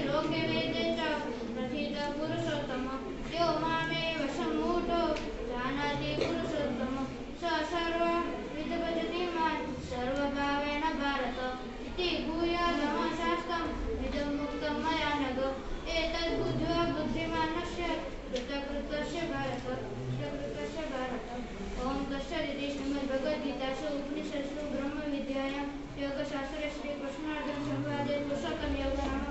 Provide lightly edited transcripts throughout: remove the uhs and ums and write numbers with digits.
लोके वेदे च प्रथितः पुरुषोत्तमः यो मामेव सम्मूढो जानाति पुरुषोत्तमः स सर्वविद्भजति मां सर्वभावेन भारत इति भूयादहशास्त्रम् इदं मुक्तं मया नघ एतद्बुद्ध्वा बुद्धिमानस्य कृतकृतस्य भारत ओम तत्सदिति श्रीमद्भगवद्गीतासु उपनिषत्सु ब्रह्मविद्यायां योगशास्त्रे श्रीकृष्णार्जुन संवादे पुरुषोत्तम योगो नाम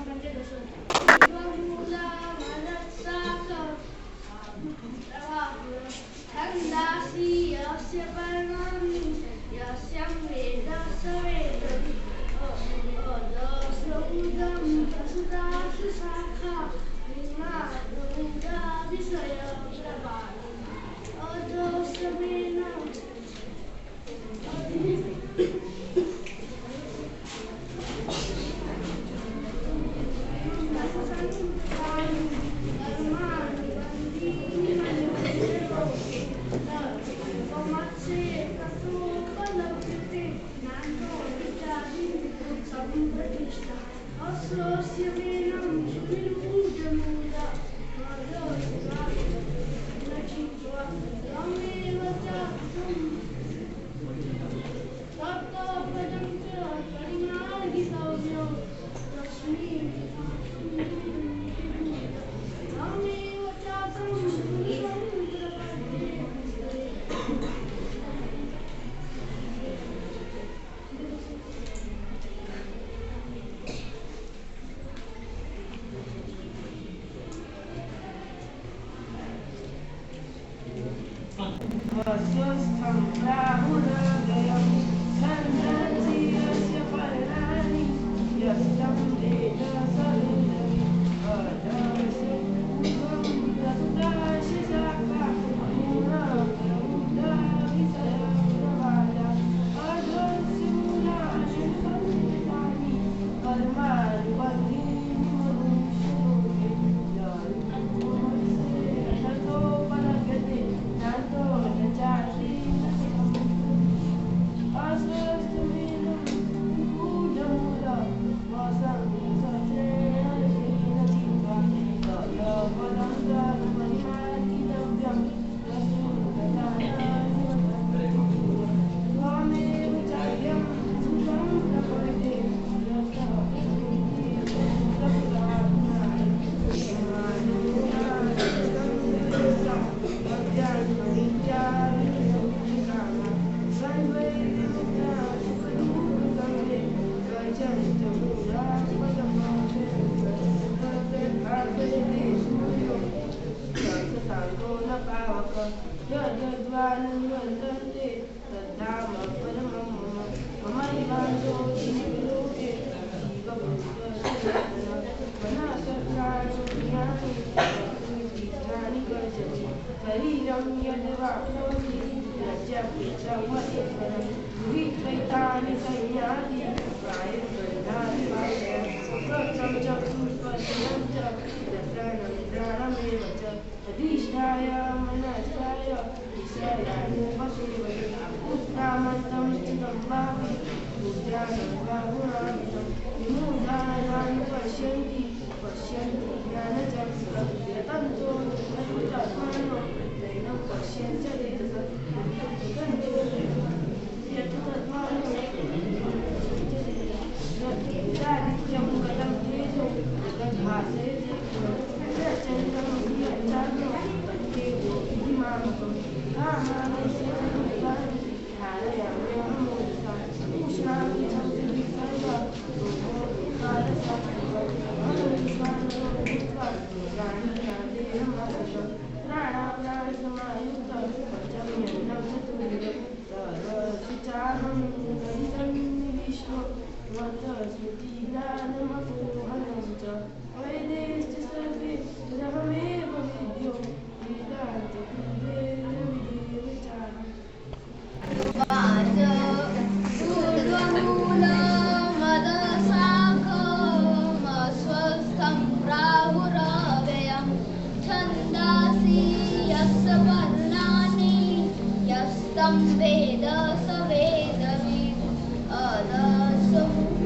छन्दांसि यस्य पर्णानि यस्यं वेद स वेदवित् अदस्रमुदं प्रसुतासु शाखा विषयप्रभाति अदस्रमेण स्वस्थं प्राहुरगयं छन्दसि यस्य पर्णानि यस्तं वेद स वेदवित् अदस्रपूर्वं प्रसुतासि शाखा मूढविषयप्रभाजा अदस्रमूलानि संस्कृतानि कर्माणि बन्धीनि मनुष्यलोके ततोपलभ्यते ज्ञातो न चास्ति अस्वस्थमेनं मूढमूलं वसंसचेन जीवा तदपदं धर्मनिमातितव्यं रसूलदानानि त्वमेव चार्यं सुखं प्रपद्ये यद्वानुवर्तन्ते तद्धाम परमं मम ममैवांशो जीवलोके जीवपुत्रस्यानि कर्षति शरीरं यद्वाप्नोति यज्ञाप्यमतेश्वरं गृहीत्वैतानि संयाति प्रायस्वैतानि स्वच्छं चक्षुष्पश्यं च दर्शनं च अधिष्ठाय मनसाय विषयानुपसेवते उत्क्रामन्तं चितं भावि बुद्ध्यानं बाहुरामितं विमूढानां पश्यन्ति ज्ञानचक्षुः यतन्तो यत्तत्त्वात्मानो नैनं पश्यन्ति यतन्तो यत्तत्त्वात्मानो यदादित्यं गतं तेजो तद्भासयते यच्चन्द्रं यच्चाग्नो देवो विधिमामकं कामानस्य भूतानि धारयाम्यहं मोदिता उष्णामि छन्ति सर्वा वेद स वेदवित् अदस्रमूलं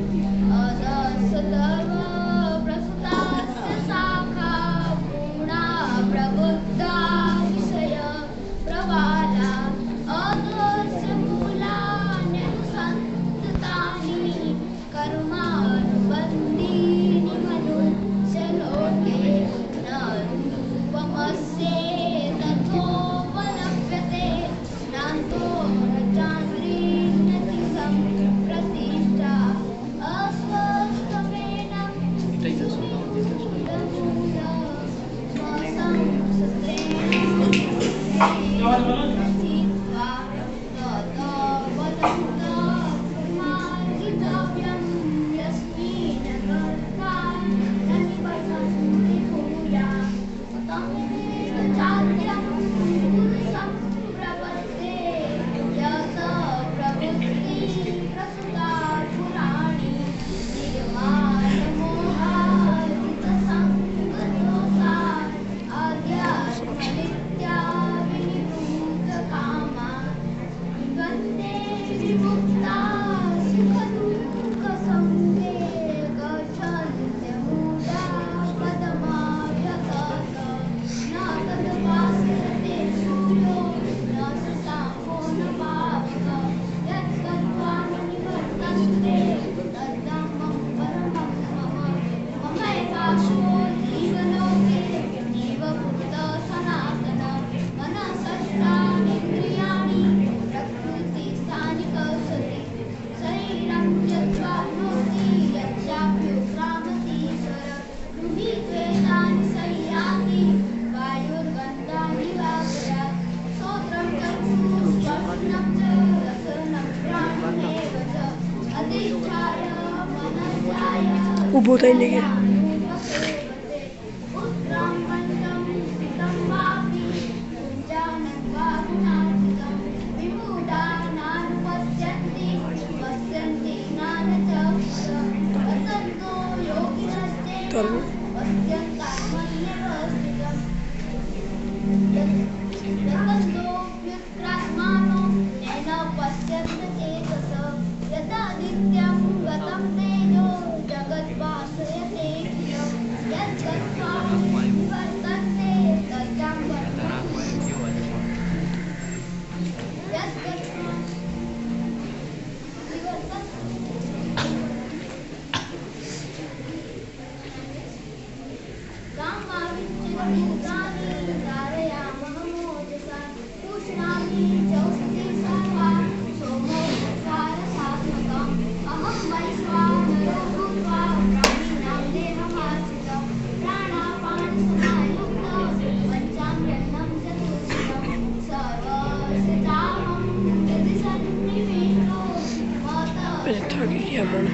ઊભો થઈને ગયા. थकी गया मन.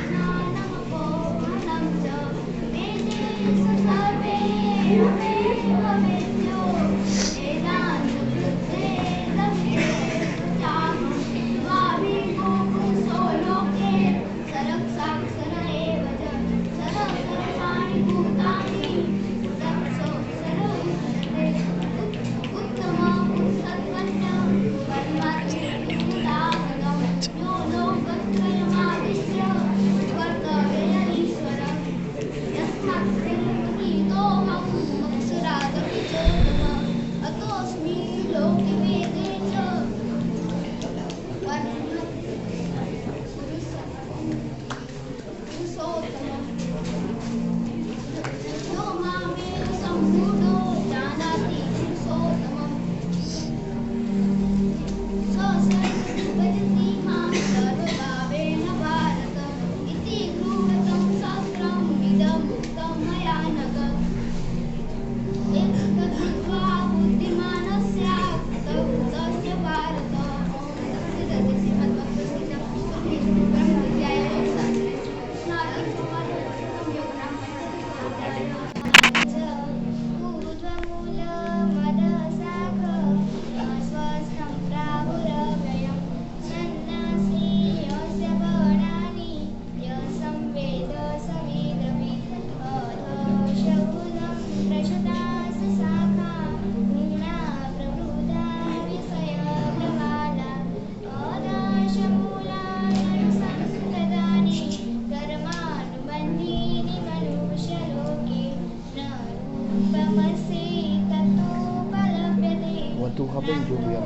Waktu kapan juga ya?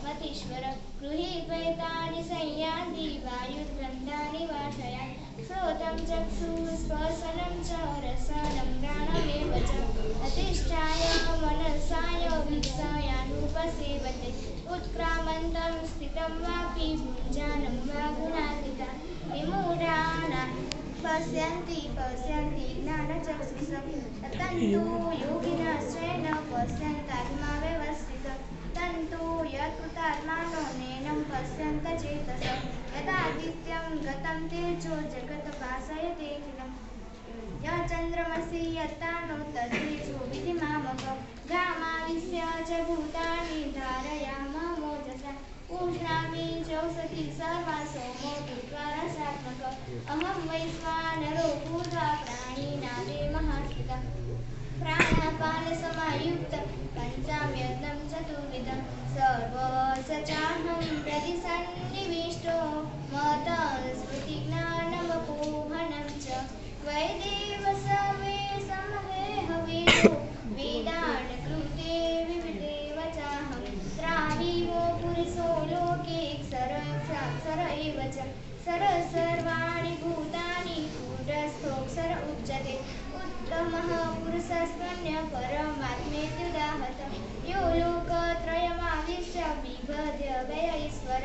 मतीश्वर गृहीत्वैतानि संयान्ति वायुर्गन्धानि वाशया श्रोतं चक्षुस्पर्शनं च रसनं घ्राणमेव च अधिष्ठाय मनसाय वीक्षयानुपसेवते उत्क्रामन्तं स्थितं वापि भुञ्जानं वा गुणातीता विमूढानां पश्यन्ति ज्ञानचक्षुषा तन्तु योगिनः स्वेन पश्यन्तात्मा व्यवस्थितः तन्तु यत्कृतात्मानो नैनं पश्यन्त चेतसः यदादित्यं गतं तेजो जगत् भासयतेऽखिलम् य चन्द्रमसि यत्तानो तद्विषो विधिमामक गामाविश्य च भूतानि धारयाममोजसा उष्णामि चौषधि सर्वा सोमो भूत्वा रसात्मक अहं वैश्वानरो भूत्वा प्राणिनादे महास्थितः प्राणापानसमायुक्त पञ्चाम्यन्नं चतुर्विधं सर्वसचाहं प्रतिसन्निविष्टो महतं स्मृतिज्ञानमपोहनं च वैदेव सर्वे समवे हविषो वेदान्तकृते विविधेव चाहं त्रावीवो पुरुषो लोकेऽक्षर एव च सर्वाणि भूतानि कूटस्थोऽक्षर उच्यते उत्तमः पुरुषस्त्वन्य परमात्मेत्युदाहत यो लोकत्रयमाविश्य बिभर्त्य व्यय ईश्वर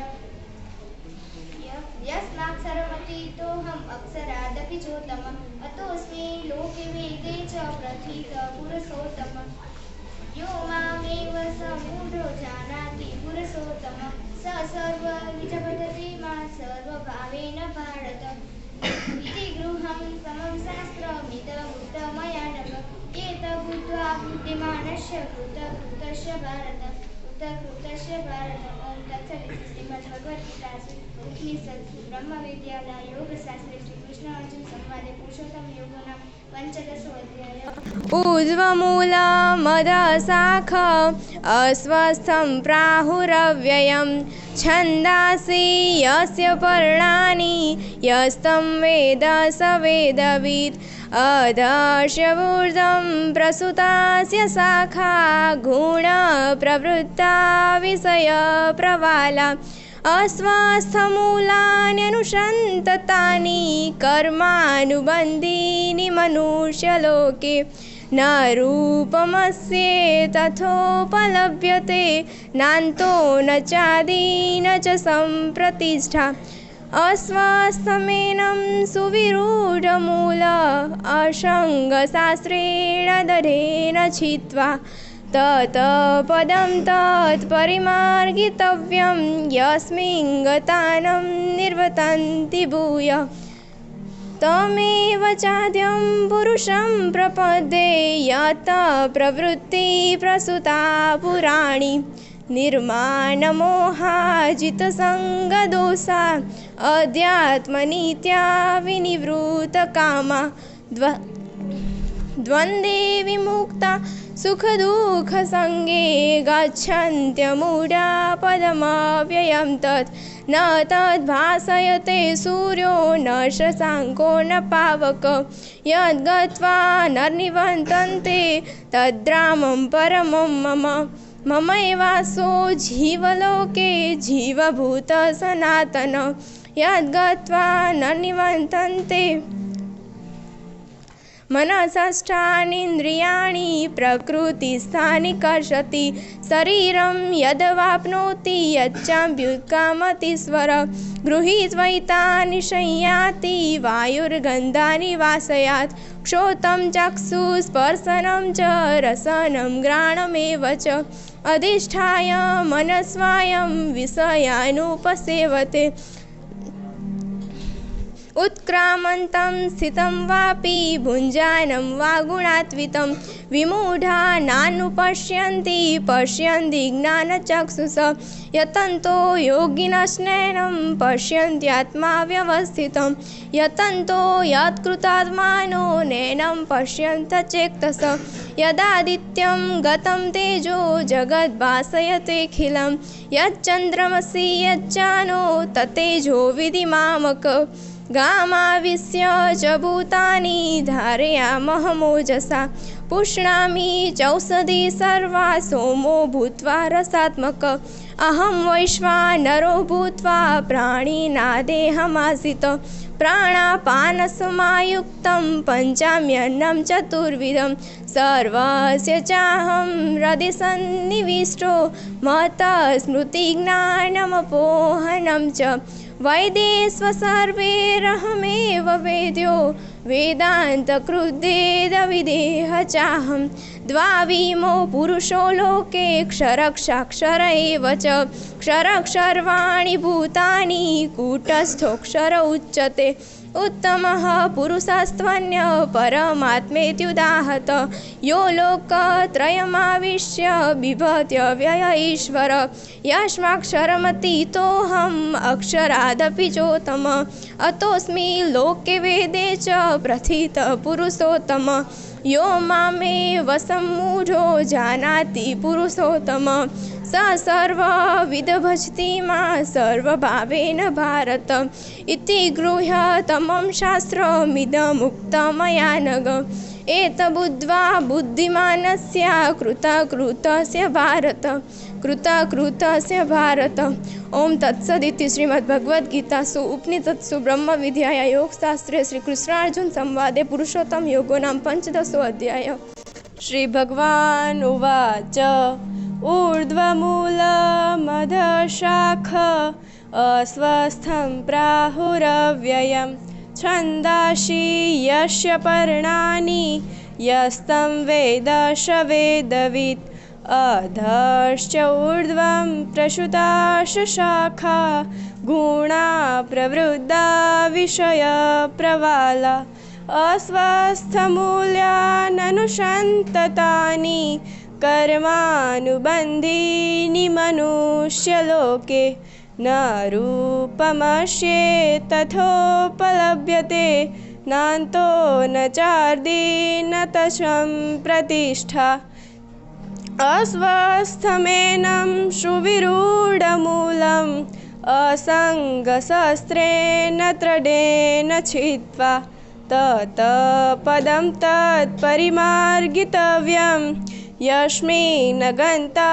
यस्माक्षरमतीतोऽहम् अक्षरादपि चोत्तमः अतोऽस्मि लोके वेदे च प्रथितः पुरुषोत्तमः यो मामेव समूढो जानाति पुरुषोत्तमः स सर्वबीजपद्धति मां सर्वभावेन भारत इति गृहं समं शास्त्रमिदमुक्तमया नघ एतद्बुद्ध्वा बुद्धिमानस्य कृतकृतस्य भारत ॐ तत्सदिति श्रीमद्भगवद्गीतासु उपनिषत्सु ब्रह्मविद्यायां योगशास्त्रे श्रीकृष्णार्जुन संवादे पुरुषोत्तम योगो नाम पञ्चदशोऽध्यायः ऊर्ध्वमूलमदशाख अस्वस्थं प्राहुरव्ययं छन्दांसि यस्य पर्णानि यस्तं वेद स वेदवित् अधश्यवूर्ध्वं प्रसुतास्य शाखा गुणप्रवृत्ता विषयप्रवाला अस्वस्थमूलान्यनुसन्ततानि कर्मानुबन्धीनि मनुष्यलोके न रूपमस्य तथोपलभ्यते नान्तो न चादि न च सम्प्रतिष्ठा अस्वस्थमेनं सुविरूढमूल असङ्गशास्त्रेण दृढेन छित्त्वा तत्पदं तत्परिमार्गितव्यं यस्मिन् गतानं निर्वर्तन्ति भूय तमेव चाद्यं पुरुषं प्रपद्ये यत् प्रवृत्ति प्रसुता पुराणी निर्माणमोहाजितसङ्गदोषा अध्यात्मनित्या विनिवृत्तकामा द्वन्द्वे विमुक्ता सुखदुःखसङ्गे गच्छन्त्यमूढा पदमव्ययं तत् न तद्भासयते सूर्यो न शशाङ्को न पावक यद्गत्वा न निवर्तन्ते तद्रामं परमं मम ममैवासो जीवलोके जीवभूत सनातन यद्गत्वा न निवर्तन्ते मनसष्ठानीन्द्रियाणि प्रकृतिस्थानि कर्षति शरीरं यद्वाप्नोति यच्चाभ्युत्कामतीश्वर गृहीत्वैतानि संयाति वायुर्गन्धानि वासयात् क्षोतं चक्षुस्पर्शनं च रसनं घ्राणमेव च अधिष्ठाय मनस्वायं विषयानुपसेवते उत्क्रामन्तं स्थितं वापि भुञ्जानं वा गुणान्वितं विमूढा नानुपश्यन्ति पश्यन्ति ज्ञानचक्षुषा यतन्तो योगिनश्नैनं पश्यन्त्यात्मा व्यवस्थितं यतन्तो यत्कृतात्मानो नैनं पश्यन्तचेतसा यदादित्यं गतं तेजो जगद्भासयतेऽखिलं यच्चन्द्रमसि यच्चानो तत्तेजो विधिमामक गामाविश्य च भूतानि धारयामहमोजसा पुष्णामि चौषधि सर्वा सोमो भूत्वा रसात्मक अहं वैश्वानरो भूत्वा प्राणिनादेहमासित प्राणापानसमायुक्तं पञ्चाम्यन्नं चतुर्विधं सर्वस्य चाहं हृदि सन्निविष्टो महतः स्मृतिज्ञानमपोहनं च वैदेष्वसर्वैरहमेव वेद्यो वेदान्तकृद्वेदविदेह चाहं द्वाविमो पुरुषो लोके क्षरक्षाक्षर एव च क्षरक्षर्वाणि भूतानि कूटस्थोऽक्षर उच्यते उत्तमः पुरुषस्त्वन्यः परमात्मेत्युदाहत यो लोकत्रयमाविश्य बिभत्य व्यय ईश्वर यस्माक्षरमतीतोऽहम् अक्षरादपि चोत्तम अतोऽस्मि लोके वेदे च प्रथितः पुरुषोत्तम यो मामेव सम्मूढो जानाति पुरुषोत्तम स सर्वविद भजति मां सर्वभावेन भारत इति गृह्यतमं शास्त्रमिदमुक्तं मया नघ एतबुद्ध्वा बुद्धिमानस्य कृतकृतस्य भारत ओम तत्सदिति श्रीमद्भगवद्गीतासु उपनिषत्सु ब्रह्मविद्यायां योगशास्त्रे श्रीकृष्णार्जुन संवादे पुरुषोत्तम योगो नाम 15 अध्याय। श्रीभगवान् उवाच ऊर्ध्वमूलमधशाख अस्वस्थं प्राहुरव्ययं छन्दांसि यस्य पर्णानि यस्तं वेद स वेदवित् अधश्च ऊर्ध्वं प्रसृताश्च शाखा गुणा प्रवृद्धा विषयप्रवाला अस्वस्थमूल्याननुसन्ततानि कर्मानुबन्धीनि मनुष्यलोके न रूपमस्ये तथोपलभ्यते नान्तो न चार्दी न तचं प्रतिष्ठा अस्वस्थमेनं सुविरूढमूलम् असङ्गशस्त्रेण दृढेन छित्त्वा तत्पदं तत्परिमार्गितव्यं यस्मिन् गन्ता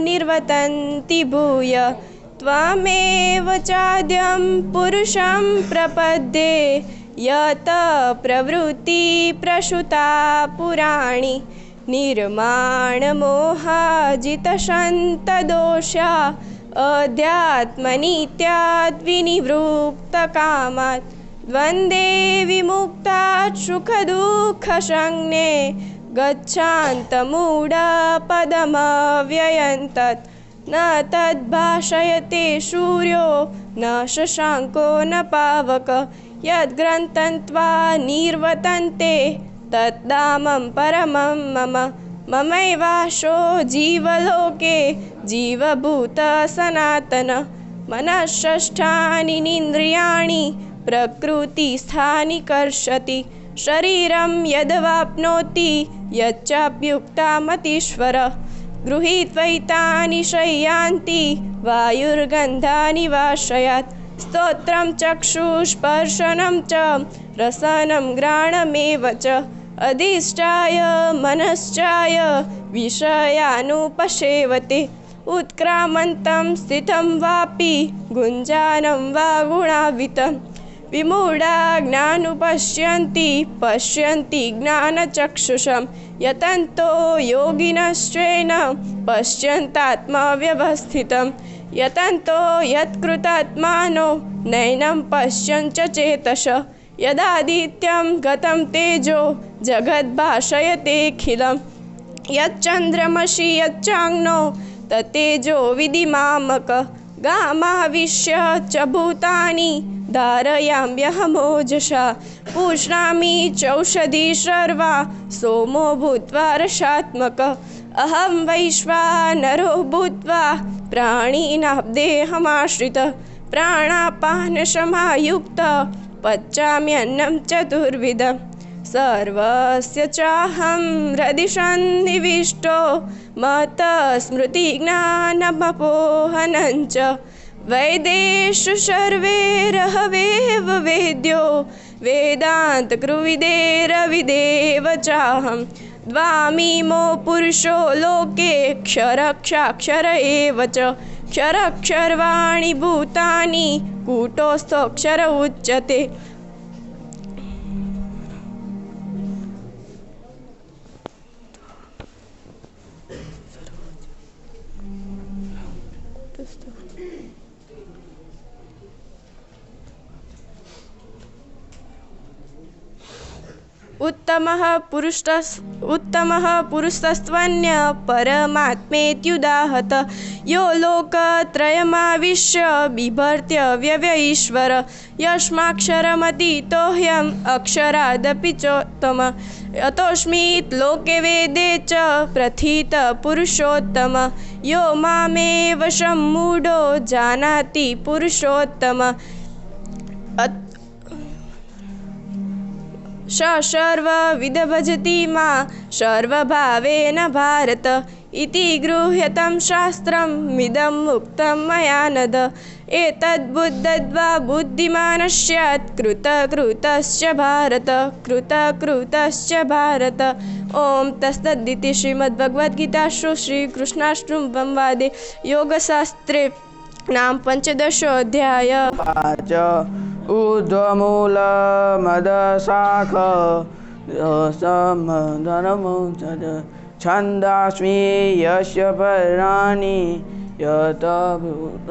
निर्वर्तन्ति भूय त्वमेव चाद्यं पुरुषं प्रपद्ये यत प्रवृत्ति प्रसृता पुराणी निर्माणमोहाजितसन्तदोषा अध्यात्मनित्याद्विनिवृत्तकामात् द्वन्द्वे विमुक्तात् सुखदुःखसंज्ञे गच्छान्तमूढपदमव्ययं तत् न तद्भाषयते सूर्यो न शशाङ्को न पावक यद्ग्रन्थन्त्वा निर्वर्तन्ते तद्धामं परमं मम ममैवासो जीवलोके जीवभूत सनातन मनःषष्ठानि इन्द्रियाणि प्रकृतिस्थानि कर्षति शरीरं यद्वाप्नोति यच्चाप्युक्तामतीश्वर गृहीत्वैतानि शय्यान्ति वायुर्गन्धानि वाशयात् स्तोत्रं चक्षुस्पर्शनं च रसनं घ्राणमेव च अधिष्ठाय मनश्चाय विषयानुपसेवते उत्क्रामन्तं स्थितं वापि गुञ्जानं वा गुणान्वितं विमूढा पश्यन्ति ज्ञानचक्षुषं यतन्तो योगिनश्चैन पश्यन्तात्मव्यवस्थितं यतन्तो यत्कृतात्मानो नैनं पश्यन् च चेतस यदादित्यं गतं तेजो जगद्भासयतेऽखिलं यच्चन्द्रमसि यच्चाग्नो तत्तेजो विधिमामक गामाविश्य च भूतानि धारयाम्यहमोजसा पुष्णामि चौषधी सर्वा सोमो भूत्वा रसात्मक अहं वैश्वानरो भूत्वा प्राणिनां देहमाश्रितः प्राणापानसमायुक्तः पचाम्यन्नं चतुर्विधं सर्वस्य चाहं हृदि सन्निविष्टो मत्तः स्मृतिज्ञानमपोहनं च वैदेषु सर्वैरहमेव वेद्यो वेदान्तकृविदेरविदेव चाहं द्वामीमो पुरुषो लोके क्षरक्षाक्षर एव च क्षरक्षर्वाणि भूतानि कूटस्थोऽक्षर उच्यते उत्तमः पुरुषस्त्वन्य परमात्मेत्युदाहत यो लोकत्रयमाविश्य बिभर्त्य व्यव्यईश्वर यस्माक्षरमतीतोऽह्यम् अक्षरादपि चोत्तम अतोऽस्मित् लोके वेदे च प्रथित पुरुषोत्तम यो मामेव सम्मूढो जानाति पुरुषोत्तम स सर्वविद भजति मां सर्वभावेन भारत इति गृह्यतं शास्त्रमिदं मुक्तं मया नद एतद्बुद्ध्वा बुद्धिमान् स्यात् कृतकृतश्च भारत ओम तत्सदिति श्रीमद्भगवद्गीतासु श्रीकृष्णाष्टमवादे योगशास्त्रे नाम 15 च ऊर्ध्वमूलमदशाख समधनमुच्यते छन्दास्मि यस्य पर्णानि यतभूत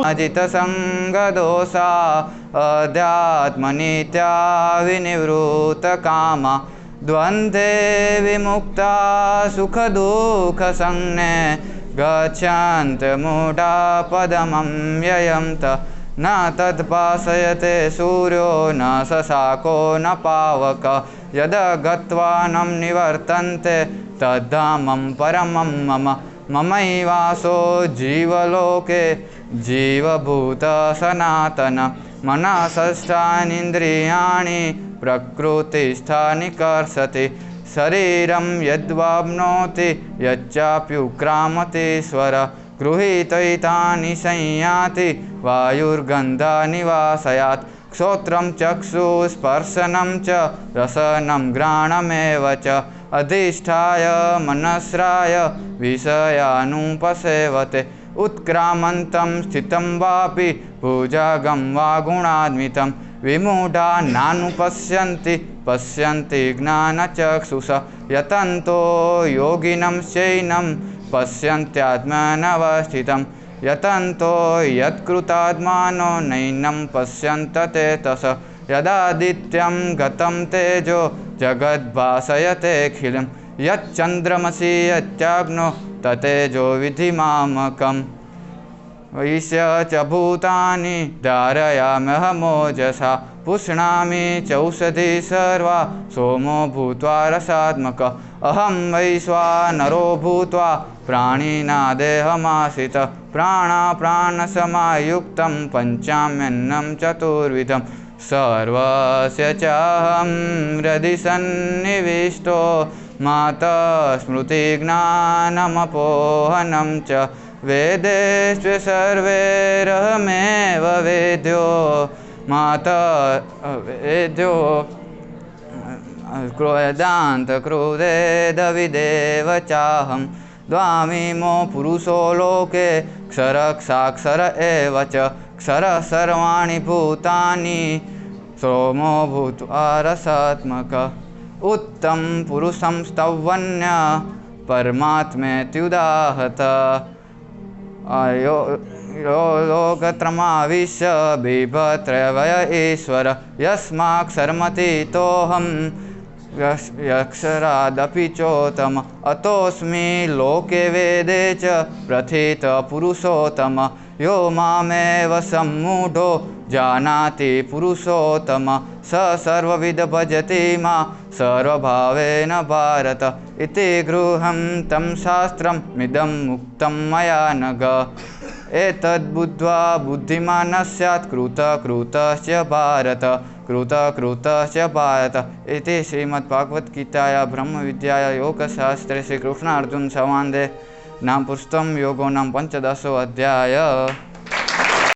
अजितसङ्गदोषा अध्यात्मनित्या विनिवृत्तकामा द्वन्द्वे विमुक्ता सुखदुःखसंज्ञे गच्छन्तमूढा पदमव्ययं त न तत्पासयते सूर्यो न शशाको न पावक यद गत्वा न निवर्तन्ते तद्धामं परमं मम ममैवासो जीवलोके जीवभूत सनातन मनसष्ठानीन्द्रियाणि प्रकृतिस्थानि कर्षति शरीरं यद्वाप्नोति यच्चाप्युक्रामतीश्वर गृहीतैतानि संयाति वायुर्गन्धानि वासयात् श्रोत्रं चक्षुस्पर्शनं च रसनं घ्राणमेव च अधिष्ठाय मनस्राय विषयानुपसेवते उत्क्रामन्तं स्थितं वापि भुजगं वा गुणान्वितं विमूढा नानुपश्यन्ति पश्यन्ति ज्ञानचक्षुष यतन्तो योगिनं चैनं पश्यन्त्यात्मनवस्थितं यतन्तो यत्कृतात्मानो नैनं पश्यन्त चेतस यदादित्यं गतं तेजो जगद्भासयतेऽखिलं यच्चन्द्रमसि यच्चाग्नो ततेजो विधिमामकम् वैश्य च भूतानि धारयाम्यहमोजसा पुष्णामि चौषधी सर्वा सोमो भूत्वा रसात्मक अहं वैश्वानरो भूत्वा प्राणिनादेहमाश्रित प्राणसमायुक्तं पञ्चाम्यन्नं चतुर्विधं सर्वस्य चाहं हृदि सन्निविष्टो माता स्मृतिज्ञानमपोहनं च वेदेषु सर्वैरहमेव वेद्यो माता वेद्यो वेदान्तकृदेदविदेव चाहं द्वामिमो पुरुषो लोके क्षरक्षाक्षर एव च क्षरः सर्वाणि भूतानि सोमो भूत्वा रसात्मक उत्तम पुरुषं स्तवन्य परमात्मेत्युदाहत यो लोकत्रयमाविश्य बिभत्रयवय ईश्वर यस्माक्षरमतीतोऽहं यक्षरादपि चोत्तम अतोऽस्मि लोके वेदे च प्रथित पुरुषोत्तम यो मामेव सम्मूढो जानाति पुरुषोत्तम स सर्वविद भजति मां सर्वभावेन भारत इति गृह्यं तं शास्त्रमिदं मुक्तं मया नघ एतद्बुद्ध्वा बुद्धिमान् स्यात् कृतकृतश्च भारत इति श्रीमद्भगवद्गीताया ब्रह्मविद्याया योगशास्त्रे श्रीकृष्णार्जुनसंवादे नाम पुस्तकं योगो नाम 15 अध्याय।